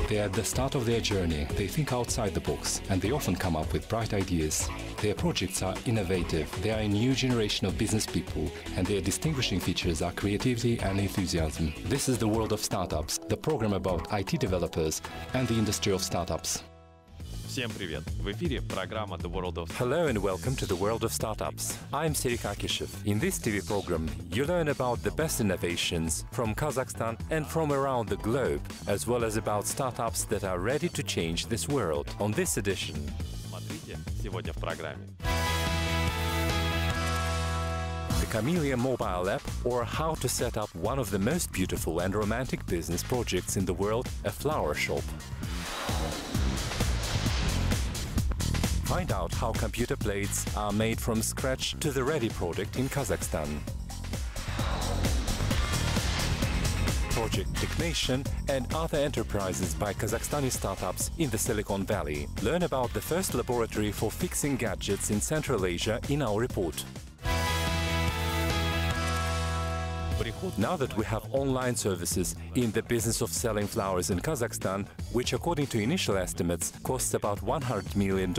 They are at the start of their journey, they think outside the box, and they often come up with bright ideas. Their projects are innovative, they are a new generation of business people, and their distinguishing features are creativity and enthusiasm. This is The World of Startups, the program about IT developers and the industry of startups. Всем привет! В эфире программа The World of... Hello and welcome to The World of Startups. I'm Serik Akishev. In this TV program, you learn about the best innovations from Kazakhstan and from around the globe, as well as about startups that are ready to change this world. On this edition... Смотрите сегодня в программе. The Camellia mobile app, or how to set up one of the most beautiful and romantic business projects in the world, a flower shop. Find out how computer plates are made from scratch to the ready product in Kazakhstan. Project Technation and other enterprises by Kazakhstani startups in the Silicon Valley. Learn about the first laboratory for fixing gadgets in Central Asia in our report. Now that we have online services in the business of selling flowers in Kazakhstan, which according to initial estimates costs about $100 million,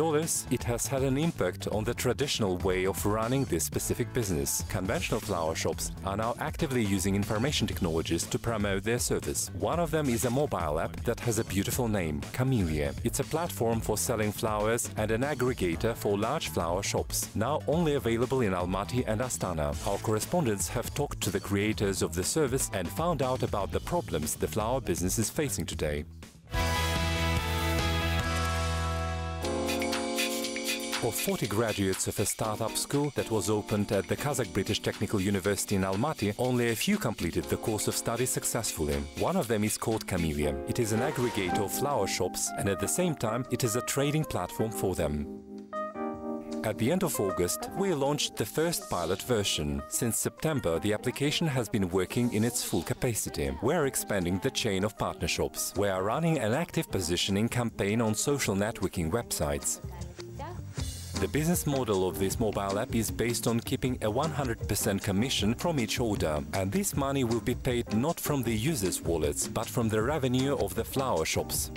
it has had an impact on the traditional way of running this specific business. Conventional flower shops are now actively using information technologies to promote their service. One of them is a mobile app that has a beautiful name, Camellia. It's a platform for selling flowers and an aggregator for large flower shops, now only available in Almaty and Astana. Our correspondents have talked to the creators of the service and found out about the problems the flower business is facing today. Of 40 graduates of a startup school that was opened at the Kazakh British Technical University in Almaty, only a few completed the course of study successfully. One of them is called Camellia. It is an aggregator of flower shops, and at the same time it is a trading platform for them. At the end of August, we launched the first pilot version. Since September, the application has been working in its full capacity. We're expanding the chain of partner shops. We are running an active positioning campaign on social networking websites. The business model of this mobile app is based on keeping a 100% commission from each order, and this money will be paid not from the users' wallets, but from the revenue of the flower shops.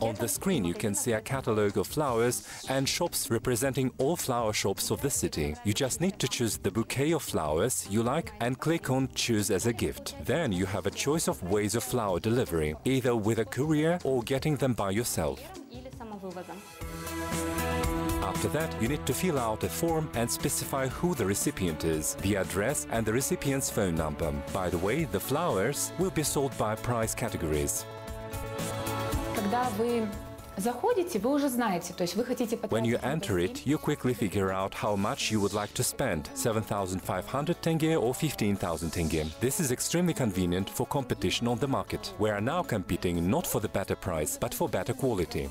On the screen you can see a catalogue of flowers and shops representing all flower shops of the city. You just need to choose the bouquet of flowers you like and click on Choose as a gift. Then you have a choice of ways of flower delivery, either with a courier or getting them by yourself. After that, you need to fill out a form and specify who the recipient is, the address and the recipient's phone number. By the way, the flowers will be sold by price categories. When you enter it, you quickly figure out how much you would like to spend, 7,500 tenge or 15,000 tenge. This is extremely convenient for competition on the market. We are now competing not for the better price, but for better quality.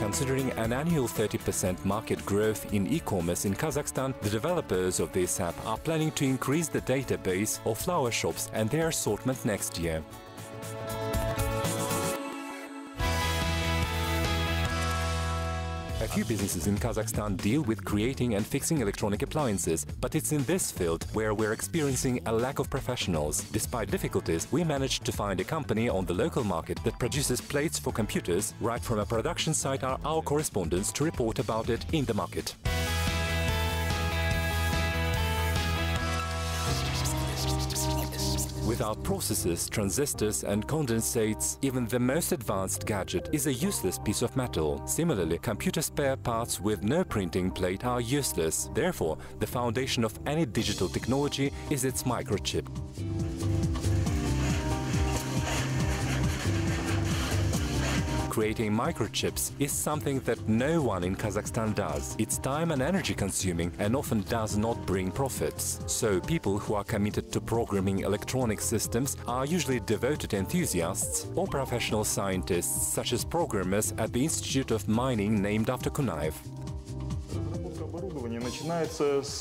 Considering an annual 30% market growth in e-commerce in Kazakhstan, the developers of this app are planning to increase the database of flower shops and their assortment next year. A few businesses in Kazakhstan deal with creating and fixing electronic appliances, but it's in this field where we're experiencing a lack of professionals. Despite difficulties, we managed to find a company on the local market that produces plates for computers. Right from a production site are our correspondents to report about it in the market. Without processors, transistors and condensates, even the most advanced gadget is a useless piece of metal. Similarly, computer spare parts with no printing plate are useless. Therefore, the foundation of any digital technology is its microchip. Creating microchips is something that no one in Kazakhstan does. It's time and energy consuming and often does not bring profits. So people who are committed to programming electronic systems are usually devoted enthusiasts or professional scientists, such as programmers at the Institute of Mining named after Kunaev.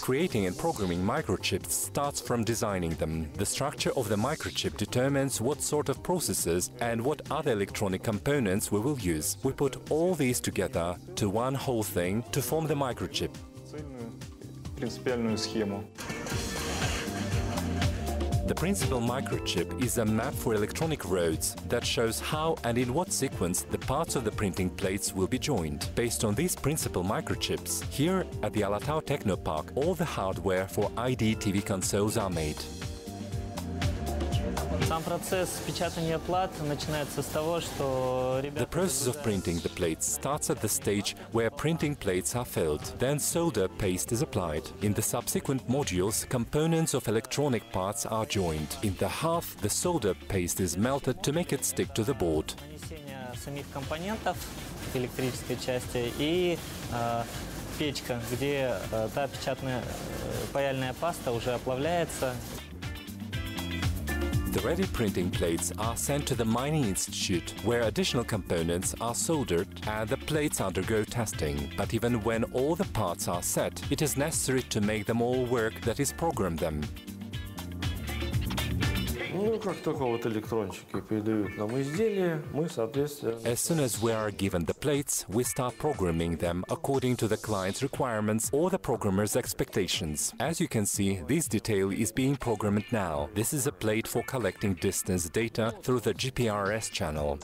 Creating and programming microchips starts from designing them. The structure of the microchip determines what sort of processors and what other electronic components we will use. We put all these together to one whole thing to form the microchip. The principal microchip is a map for electronic roads that shows how and in what sequence the parts of the printing plates will be joined. Based on these principal microchips, here at the Alatau Technopark, all the hardware for ID TV consoles are made. The process of printing the plates starts at the stage where printing plates are filled. Then solder paste is applied. In the subsequent modules, components of electronic parts are joined. In the hearth, the solder paste is melted to make it stick to the board. Печка, где та печатная паяльная паста уже оплавляется. The ready printing plates are sent to the Mining Institute, where additional components are soldered and the plates undergo testing. But even when all the parts are set, it is necessary to make them all work, that is, program them. As soon as we are given the plates, we start programming them according to the client's requirements or the programmer's expectations. As you can see, this detail is being programmed now. This is a plate for collecting distance data through the GPRS channel.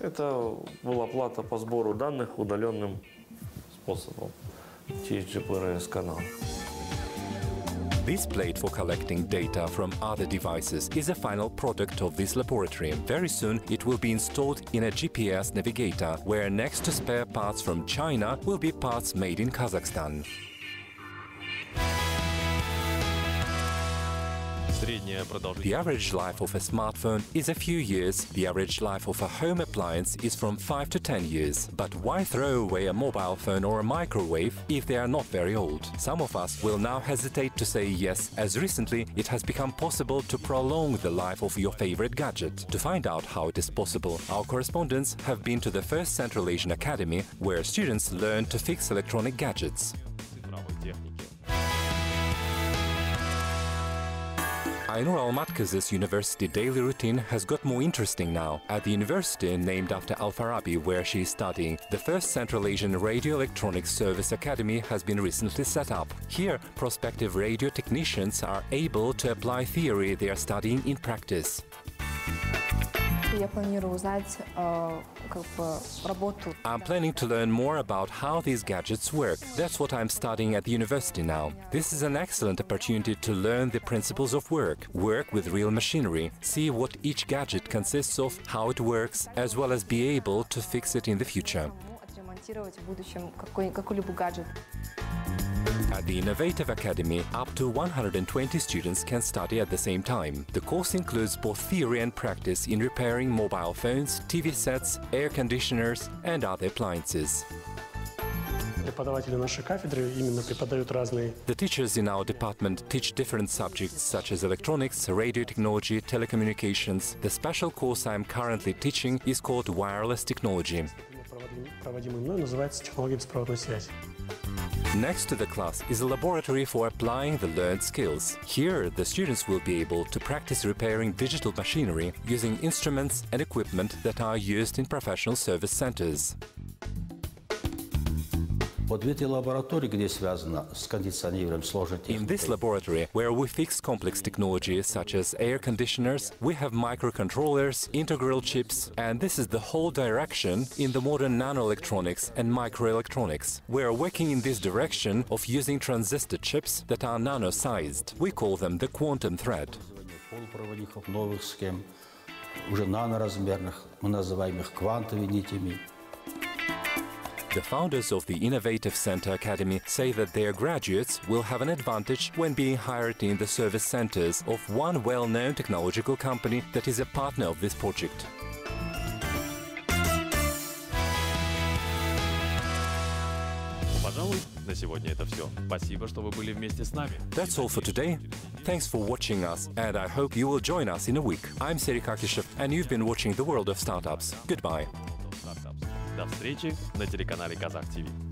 Это была плата по сбору данных удаленным способом через GPRS-канал. This plate for collecting data from other devices is a final product of this laboratory. Very soon it will be installed in a GPS navigator, where next to spare parts from China will be parts made in Kazakhstan. The average life of a smartphone is a few years. The average life of a home appliance is from 5 to 10 years. But why throw away a mobile phone or a microwave if they are not very old? Some of us will now hesitate to say yes, as recently it has become possible to prolong the life of your favorite gadget. To find out how it is possible, our correspondents have been to the first Central Asian Academy, where students learn to fix electronic gadgets. Ainur Almatkız's university daily routine has got more interesting now. At the university named after Al-Farabi, where she is studying, the first Central Asian Radio Electronics Service Academy has been recently set up. Here, prospective radio technicians are able to apply theory they are studying in practice. I'm planning to learn more about how these gadgets work. That's what I'm studying at the university now. This is an excellent opportunity to learn the principles of work with real machinery, see what each gadget consists of, how it works, as well as be able to fix it in the future. At the Innovative Academy, up to 120 students can study at the same time. The course includes both theory and practice in repairing mobile phones, TV sets, air conditioners and other appliances. The teachers in our department teach different subjects such as electronics, radio technology, telecommunications. The special course I am currently teaching is called Wireless Technology. Next to the class is a laboratory for applying the learned skills. Here, the students will be able to practice repairing digital machinery using instruments and equipment that are used in professional service centers. In this laboratory, where we fix complex technologies such as air conditioners, we have microcontrollers, integral chips, and this is the whole direction in the modern nanoelectronics and microelectronics. We are working in this direction of using transistor chips that are nano-sized. We call them the quantum thread. The founders of the Innovative Center Academy say that their graduates will have an advantage when being hired in the service centers of one well-known technological company that is a partner of this project. That's all for today. Thanks for watching us, and I hope you will join us in a week. I'm Serhii Kakishev, and you've been watching The World of Startups. Goodbye. До встречи на телеканале Казах ТВ.